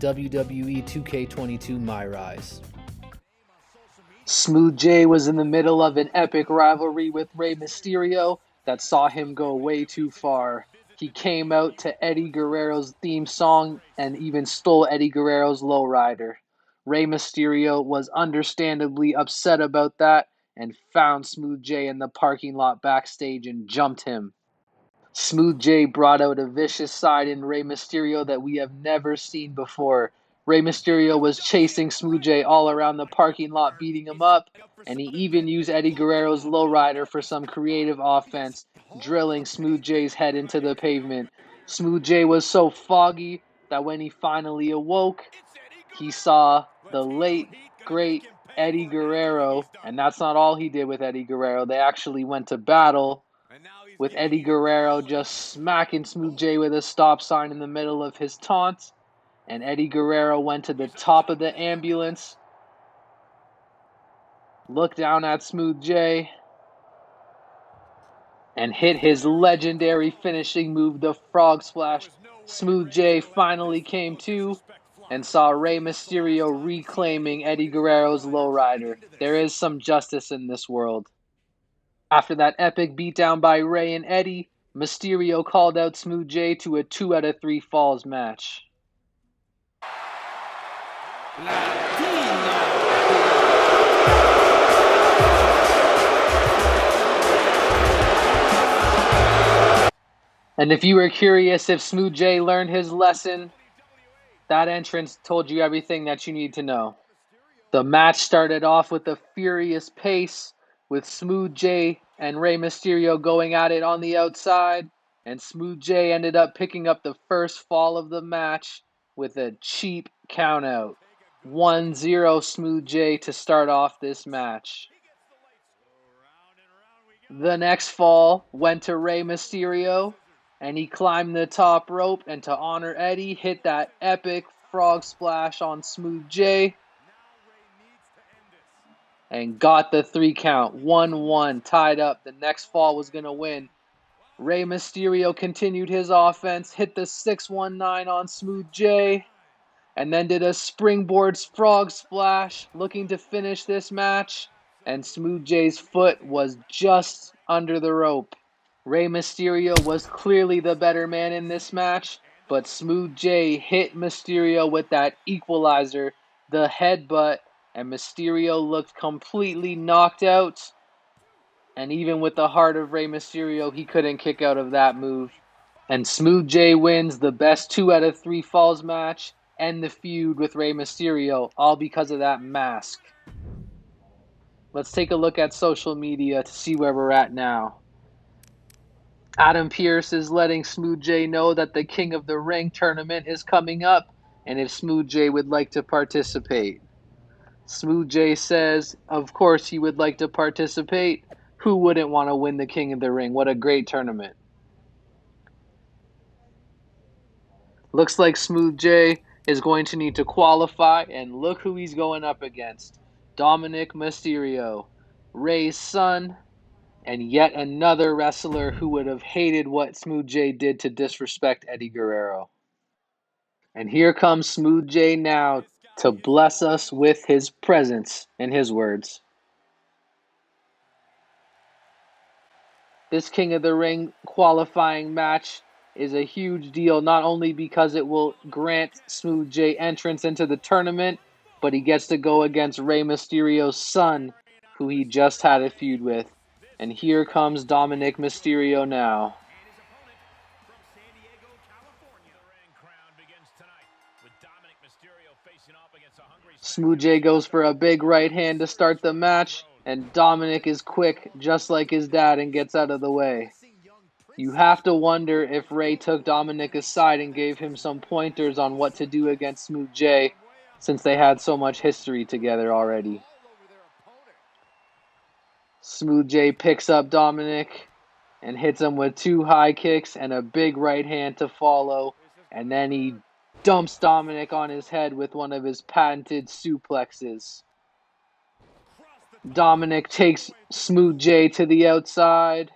on WWE 2K22 MyRise. Smooth J was in the middle of an epic rivalry with Rey Mysterio that saw him go way too far. He came out to Eddie Guerrero's theme song and even stole Eddie Guerrero's lowrider. Rey Mysterio was understandably upset about that and found Smooth J in the parking lot backstage and jumped him. Smooth J brought out a vicious side in Rey Mysterio that we have never seen before. Rey Mysterio was chasing Smooth J all around the parking lot, beating him up, and he even used Eddie Guerrero's lowrider for some creative offense, drilling Smooth J's head into the pavement. Smooth J was so foggy that when he finally awoke, he saw the late, great Eddie Guerrero, and that's not all he did with Eddie Guerrero. They actually went to battle with Eddie Guerrero just smacking Smooth J with a stop sign in the middle of his taunt. And Eddie Guerrero went to the top of the ambulance, looked down at Smooth J, and hit his legendary finishing move, the Frog Splash. Smooth J finally came to and saw Rey Mysterio reclaiming Eddie Guerrero's lowrider. There is some justice in this world. After that epic beatdown by Rey and Eddie, Mysterio called out Smooth J to a 2 out of 3 falls match. And if you were curious if Smooth J learned his lesson, that entrance told you everything that you need to know. The match started off with a furious pace, with Smooth J and Rey Mysterio going at it on the outside, and Smooth J ended up picking up the first fall of the match with a cheap countout. 1-0 Smooth J to start off this match. The next fall went to Rey Mysterio, and he climbed the top rope and to honor Eddie, hit that epic frog splash on Smooth J and got the 3 count. 1-1, tied up. The next fall was going to win. Rey Mysterio continued his offense, hit the 619 on Smooth J, and then did a springboard frog splash, looking to finish this match, and Smooth J's foot was just under the rope. Rey Mysterio was clearly the better man in this match, but Smooth J hit Mysterio with that equalizer, the headbutt, and Mysterio looked completely knocked out. And even with the heart of Rey Mysterio, he couldn't kick out of that move. And Smooth J wins the best 2 out of 3 falls match and the feud with Rey Mysterio, all because of that mask. Let's take a look at social media to see where we're at now. Adam Pearce is letting Smooth J know that the King of the Ring tournament is coming up, and if Smooth J would like to participate. Smooth J says, of course he would like to participate. Who wouldn't want to win the King of the Ring? What a great tournament. Looks like Smooth J is going to need to qualify, and look who he's going up against. Dominik Mysterio, Rey's son, and yet another wrestler who would have hated what Smooth J did to disrespect Eddie Guerrero. And here comes Smooth J now to bless us with his presence, in his words. This King of the Ring qualifying match is a huge deal, not only because it will grant Smooth J entrance into the tournament, but he gets to go against Rey Mysterio's son, who he just had a feud with. And here comes Dominik Mysterio now. Smooth J goes for a big right hand to start the match, and Dominik is quick, just like his dad, and gets out of the way. You have to wonder if Rey took Dominik aside and gave him some pointers on what to do against Smooth J, since they had so much history together already. Smooth J picks up Dominik and hits him with 2 high kicks and a big right hand to follow, and then he dumps Dominik on his head with one of his patented suplexes. Dominik takes Smooth J to the outside,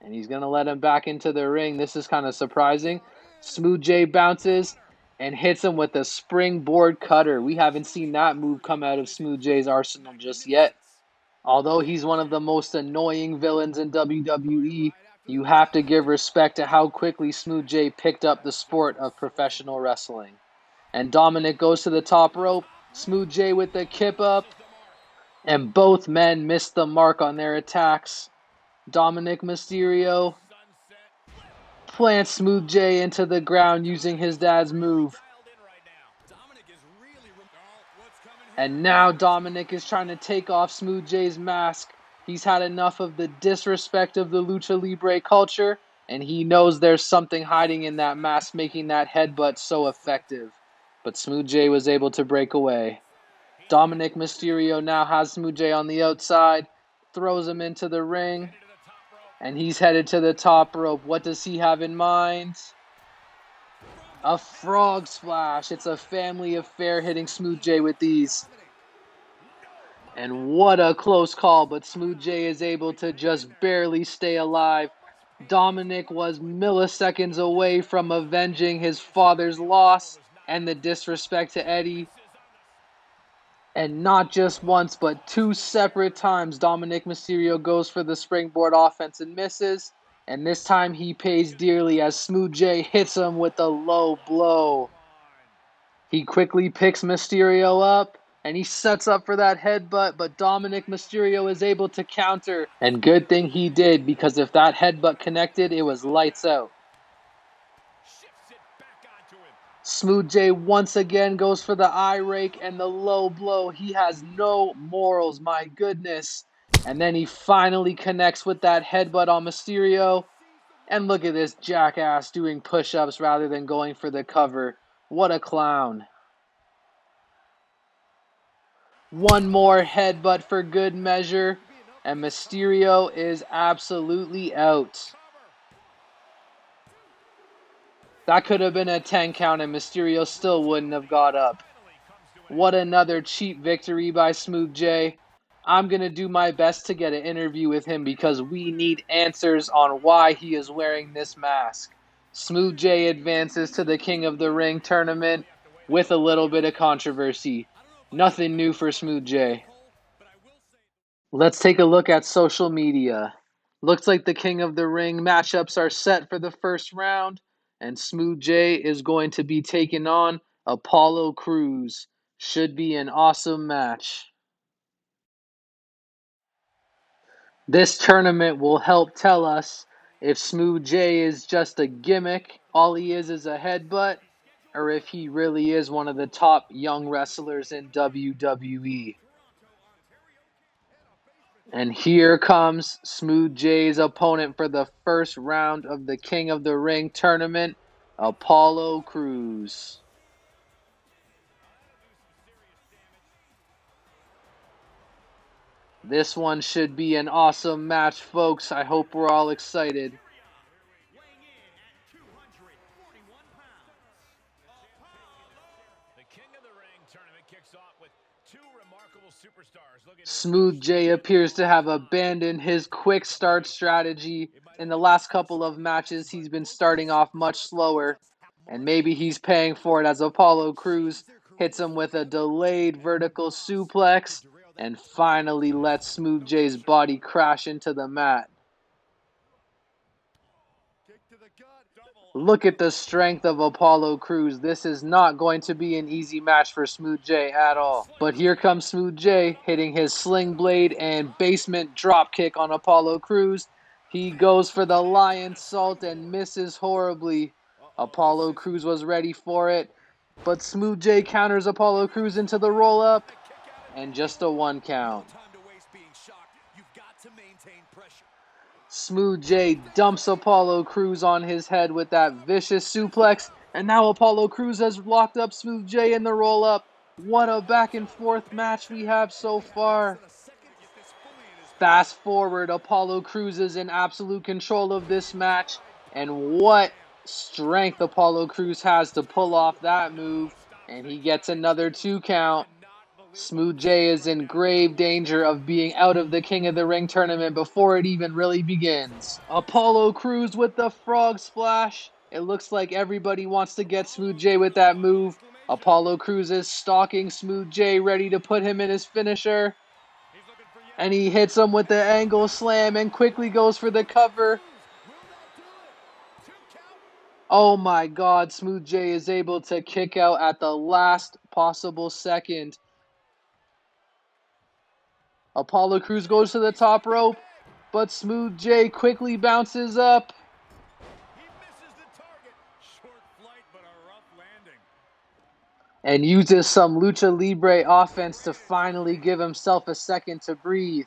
and he's going to let him back into the ring. This is kind of surprising. Smooth J bounces, and hits him with a springboard cutter. We haven't seen that move come out of Smooth J's arsenal just yet. Although he's one of the most annoying villains in WWE, you have to give respect to how quickly Smooth J picked up the sport of professional wrestling. And Dominik goes to the top rope, Smooth J with the kip up, and both men miss the mark on their attacks. Dominik Mysterio plants Smooth J into the ground using his dad's move. And now Dominik is trying to take off Smooth J's mask. He's had enough of the disrespect of the Lucha Libre culture, and he knows there's something hiding in that mask making that headbutt so effective. But Smooth J was able to break away. Dominik Mysterio now has Smooth J on the outside, throws him into the ring, and he's headed to the top rope. What does he have in mind? A frog splash. It's a family affair hitting Smooth J with these. And what a close call, but Smooth J is able to just barely stay alive. Dominik was milliseconds away from avenging his father's loss and the disrespect to Eddie. And not just once, but two separate times, Dominik Mysterio goes for the springboard offense and misses. And this time he pays dearly as Smooth J hits him with a low blow. He quickly picks Mysterio up, and he sets up for that headbutt, but Dominik Mysterio is able to counter. And good thing he did, because if that headbutt connected, it was lights out. Smooth J once again goes for the eye rake and the low blow. He has no morals, my goodness. And then he finally connects with that headbutt on Mysterio. And look at this jackass doing push-ups rather than going for the cover. What a clown. One more headbutt for good measure. And Mysterio is absolutely out. That could have been a 10 count and Mysterio still wouldn't have got up. What another cheap victory by Smooth J. I'm going to do my best to get an interview with him because we need answers on why he is wearing this mask. Smooth J advances to the King of the Ring tournament with a little bit of controversy. Nothing new for Smooth J. Let's take a look at social media. Looks like the King of the Ring matchups are set for the first round. And Smooth J is going to be taking on Apollo Crews. Should be an awesome match. This tournament will help tell us if Smooth J is just a gimmick, all he is a headbutt, or if he really is one of the top young wrestlers in WWE. And here comes Smooth J's opponent for the first round of the King of the Ring tournament, Apollo Crews. This one should be an awesome match, folks. I hope we're all excited. Smooth J appears to have abandoned his quick start strategy. In the last couple of matches, he's been starting off much slower. And maybe he's paying for it as Apollo Crews hits him with a delayed vertical suplex and finally lets Smooth J's body crash into the mat. Look at the strength of Apollo Crews. This is not going to be an easy match for Smooth J at all. But here comes Smooth J hitting his sling blade and basement drop kick on Apollo Crews. He goes for the lion salt and misses horribly. Apollo Crews was ready for it, but Smooth J counters Apollo Crews into the roll-up, and just a 1 count. Smooth J dumps Apollo Crews on his head with that vicious suplex, and now Apollo Crews has locked up Smooth J in the roll-up. What a back and forth match we have so far. Fast forward, Apollo Crews is in absolute control of this match, and what strength Apollo Crews has to pull off that move, and he gets another 2 count. Smooth J is in grave danger of being out of the King of the Ring tournament before it even really begins. Apollo Crews with the frog splash. It looks like everybody wants to get Smooth J with that move. Apollo Crews is stalking Smooth J, ready to put him in his finisher. And he hits him with the angle slam and quickly goes for the cover. Oh my God, Smooth J is able to kick out at the last possible second. Apollo Crews goes to the top rope, but Smooth J quickly bounces up. And uses some Lucha Libre offense to finally give himself a second to breathe.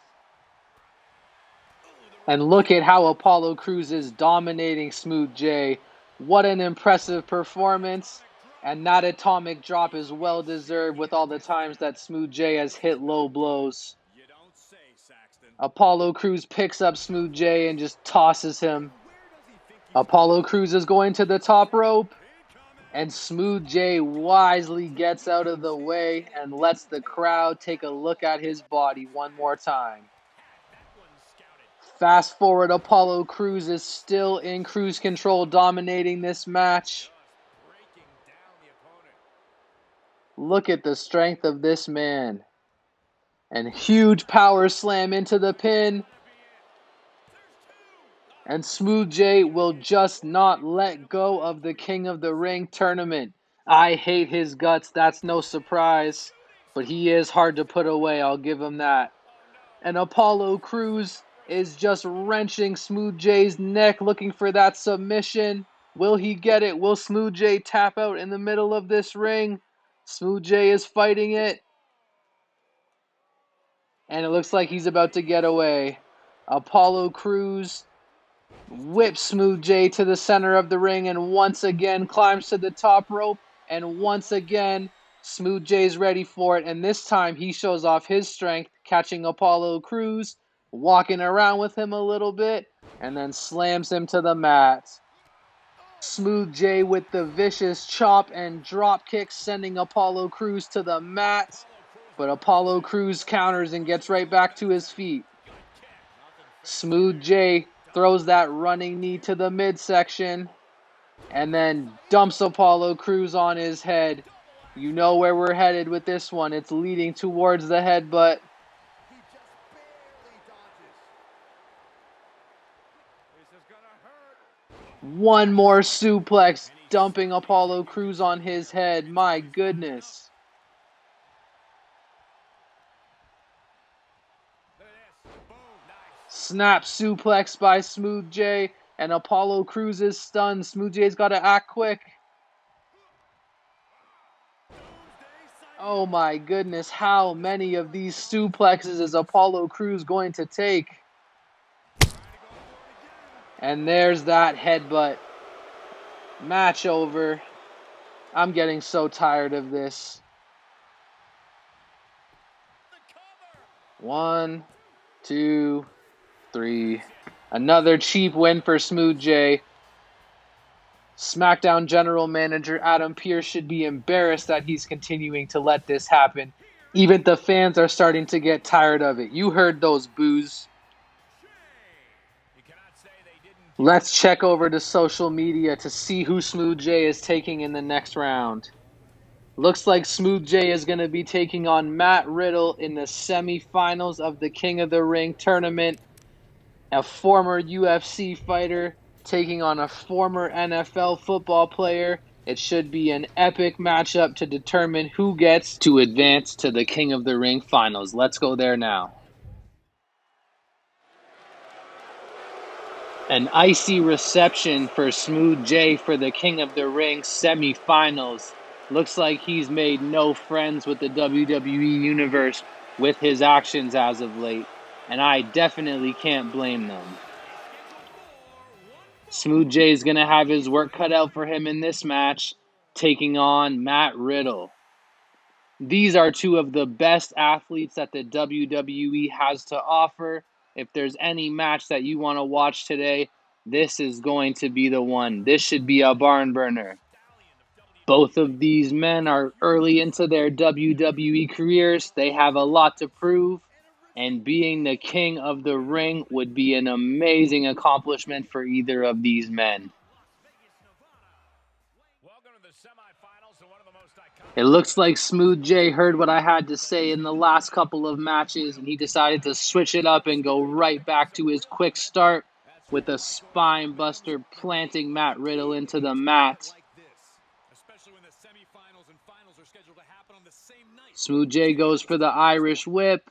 And look at how Apollo Crews is dominating Smooth J. What an impressive performance. And that atomic drop is well deserved with all the times that Smooth J has hit low blows. Apollo Crews picks up Smooth J and just tosses him. Apollo Crews is going to the top rope. And Smooth J wisely gets out of the way and lets the crowd take a look at his body one more time. Fast forward, Apollo Crews is still in cruise control, dominating this match. Look at the strength of this man. And huge power slam into the pin. And Smooth J will just not let go of the King of the Ring tournament. I hate his guts, that's no surprise. But he is hard to put away, I'll give him that. And Apollo Crews is just wrenching Smooth J's neck, looking for that submission. Will he get it? Will Smooth J tap out in the middle of this ring? Smooth J is fighting it. And it looks like he's about to get away. Apollo Crews whips Smooth J to the center of the ring and once again climbs to the top rope. And once again, Smooth J's ready for it. And this time he shows off his strength, catching Apollo Crews, walking around with him a little bit, and then slams him to the mat. Smooth J with the vicious chop and drop kick, sending Apollo Crews to the mat. But Apollo Crews counters and gets right back to his feet. Smooth J throws that running knee to the midsection and then dumps Apollo Crews on his head. You know where we're headed with this one. It's leading towards the headbutt. One more suplex, dumping Apollo Crews on his head. My goodness. Snap suplex by Smooth J, and Apollo Crews is stunned. Smooth J's got to act quick. Oh my goodness, how many of these suplexes is Apollo Crews going to take? And there's that headbutt. Match over. I'm getting so tired of this. 1, 2, 3. Another cheap win for Smooth J. SmackDown General Manager Adam Pearce should be embarrassed that he's continuing to let this happen. Even the fans are starting to get tired of it. You heard those boos. Let's check over to social media to see who Smooth J is taking in the next round. Looks like Smooth J is going to be taking on Matt Riddle in the semifinals of the King of the Ring tournament. A former UFC fighter taking on a former NFL football player. It should be an epic matchup to determine who gets to advance to the King of the Ring finals. Let's go there now. An icy reception for Smooth J for the King of the Ring semifinals. Looks like he's made no friends with the WWE Universe with his actions as of late, and I definitely can't blame them. Smooth J is going to have his work cut out for him in this match, taking on Matt Riddle. These are two of the best athletes that the WWE has to offer. If there's any match that you want to watch today, this is going to be the one. This should be a barn burner. Both of these men are early into their WWE careers. They have a lot to prove, and being the King of the Ring would be an amazing accomplishment for either of these men. It looks like Smooth J heard what I had to say in the last couple of matches, and he decided to switch it up and go right back to his quick start with a spine buster, planting Matt Riddle into the mat. Smooth J goes for the Irish whip.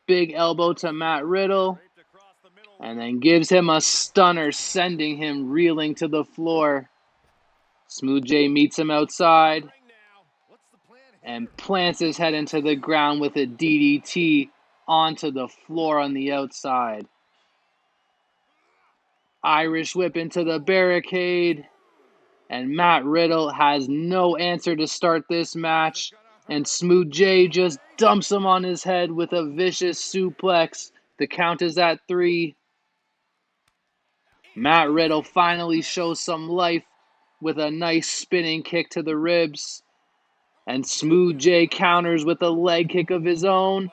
Big elbow to Matt Riddle. And then gives him a stunner, sending him reeling to the floor. Smooth J meets him outside and plants his head into the ground with a DDT onto the floor on the outside. Irish whip into the barricade. And Matt Riddle has no answer to start this match. And Smooth J just dumps him on his head with a vicious suplex. The count is at 3. Matt Riddle finally shows some life with a nice spinning kick to the ribs. And Smooth J counters with a leg kick of his own.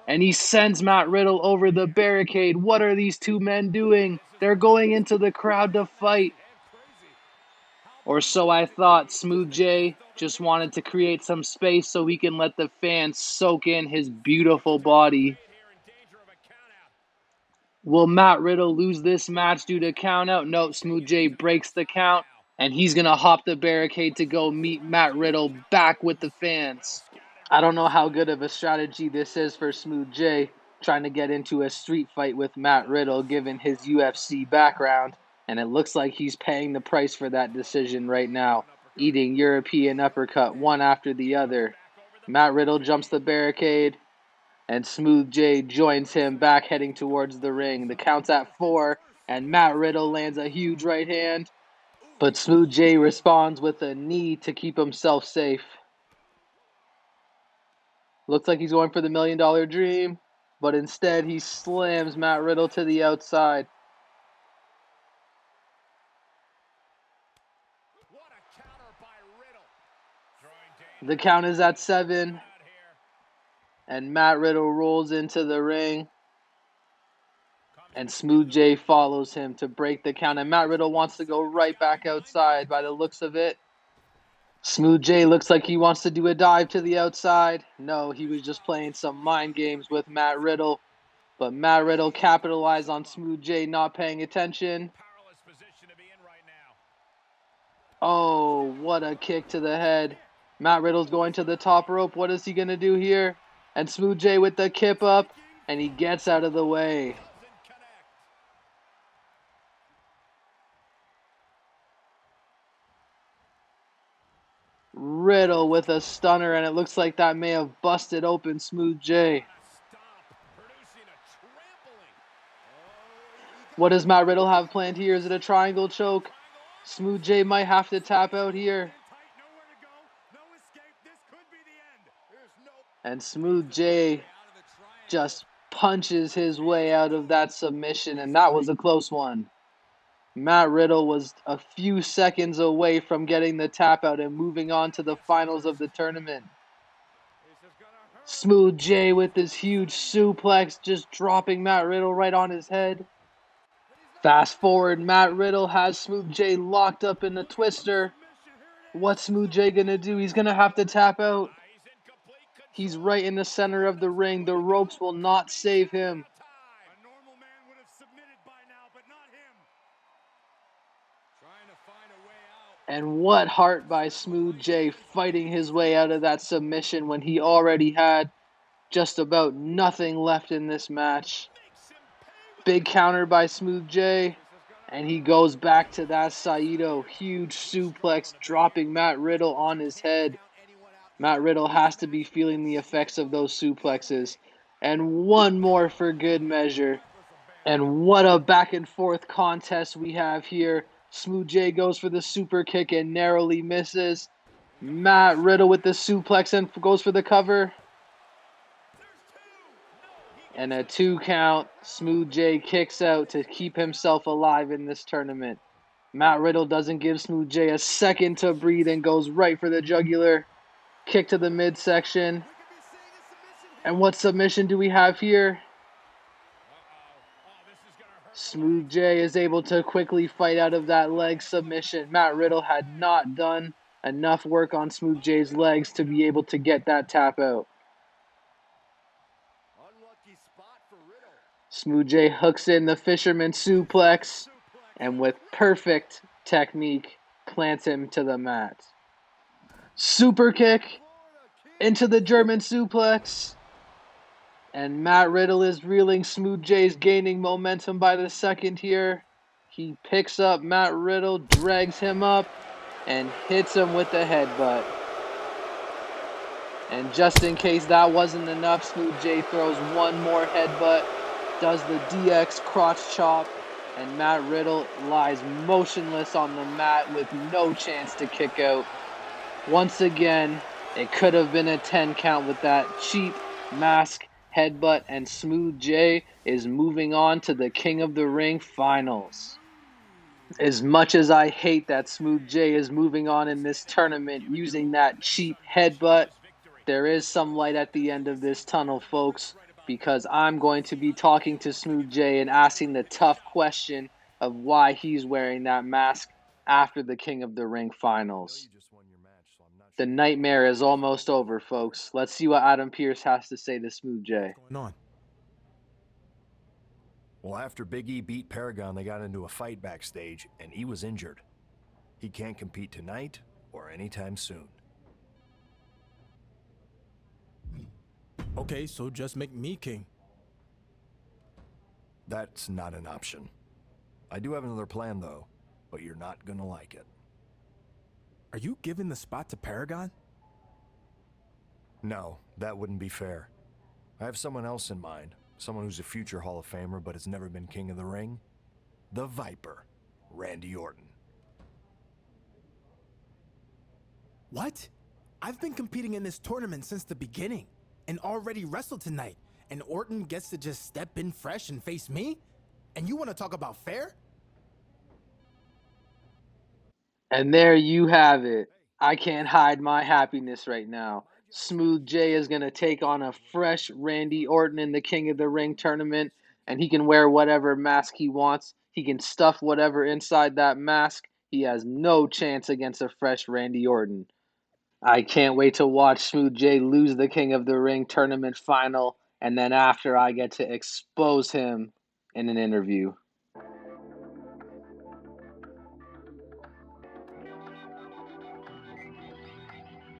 And he sends Matt Riddle over the barricade. What are these two men doing? They're going into the crowd to fight. Or so I thought. Smooth J just wanted to create some space so he can let the fans soak in his beautiful body. Will Matt Riddle lose this match due to countout? No, Smooth J breaks the count, and he's going to hop the barricade to go meet Matt Riddle back with the fans. I don't know how good of a strategy this is for Smooth J, trying to get into a street fight with Matt Riddle given his UFC background, and it looks like he's paying the price for that decision right now, eating European uppercut one after the other. Matt Riddle jumps the barricade, and Smooth J joins him back heading towards the ring. The count's at 4, and Matt Riddle lands a huge right hand, but Smooth J responds with a knee to keep himself safe. Looks like he's going for the $1 Million Dream, but instead he slams Matt Riddle to the outside. The count is at 7, and Matt Riddle rolls into the ring, and Smooth J follows him to break the count, and Matt Riddle wants to go right back outside by the looks of it. Smooth J looks like he wants to do a dive to the outside. No, he was just playing some mind games with Matt Riddle. But Matt Riddle capitalized on Smooth J not paying attention. Oh, what a kick to the head. Matt Riddle's going to the top rope. What is he going to do here? And Smooth J with the kip up, and he gets out of the way. Riddle with a stunner, and it looks like that may have busted open Smooth J. What does Matt Riddle have planned here? Is it a triangle choke? Smooth J might have to tap out here. And Smooth J just punches his way out of that submission, and that was a close one. Matt Riddle was a few seconds away from getting the tap out and moving on to the finals of the tournament. Smooth J with this huge suplex, just dropping Matt Riddle right on his head. Fast forward, Matt Riddle has Smooth J locked up in the twister. What's Smooth J gonna do? He's gonna have to tap out. He's right in the center of the ring. The ropes will not save him. And what heart by Smooth J fighting his way out of that submission when he already had just about nothing left in this match. Big counter by Smooth J, and he goes back to that Saito. Huge suplex, dropping Matt Riddle on his head. Matt Riddle has to be feeling the effects of those suplexes. And one more for good measure. And what a back and forth contest we have here. Smooth J goes for the super kick and narrowly misses. Matt Riddle with the suplex and goes for the cover. And a 2 count. Smooth J kicks out to keep himself alive in this tournament. Matt Riddle doesn't give Smooth J a second to breathe and goes right for the jugular. Kick to the midsection. And what submission do we have here? Smooth J is able to quickly fight out of that leg submission. Matt Riddle had not done Enough work on Smooth J's legs to be able to get that tap out. Smooth J hooks in the fisherman suplex and with perfect technique plants him to the mat. Super kick into the German suplex. And Matt Riddle is reeling. Smooth J's gaining momentum by the second here. He picks up Matt Riddle, drags him up, and hits him with the headbutt. And just in case that wasn't enough, Smooth J throws one more headbutt, does the DX crotch chop, and Matt Riddle lies motionless on the mat with no chance to kick out. Once again, it could have been a 10 count with that cheap mask headbutt, and Smooth J is moving on to the King of the Ring finals. As much as I hate that Smooth J is moving on in this tournament using that cheap headbutt, there is some light at the end of this tunnel, folks, because I'm going to be talking to Smooth J and asking the tough question of why he's wearing that mask after the King of the Ring finals. The nightmare is almost over, folks. Let's see what Adam Pearce has to say to Smooth J. What's going on? Well, after Big E beat Paragon, they got into a fight backstage, and he was injured. He can't compete tonight or anytime soon. Okay, so just make me king. That's not an option. I do have another plan, though, but you're not gonna like it. Are you giving the spot to Paragon? No, that wouldn't be fair. I have someone else in mind. Someone who's a future Hall of Famer but has never been King of the Ring. The Viper, Randy Orton. What? I've been competing in this tournament since the beginning and already wrestled tonight, and Orton gets to just step in fresh and face me? And you want to talk about fair? And there you have it. I can't hide my happiness right now. Smooth J is going to take on a fresh Randy Orton in the King of the Ring tournament, and he can wear whatever mask he wants. He can stuff whatever inside that mask. He has no chance against a fresh Randy Orton. I can't wait to watch Smooth J lose the King of the Ring tournament final, and then after I get to expose him in an interview.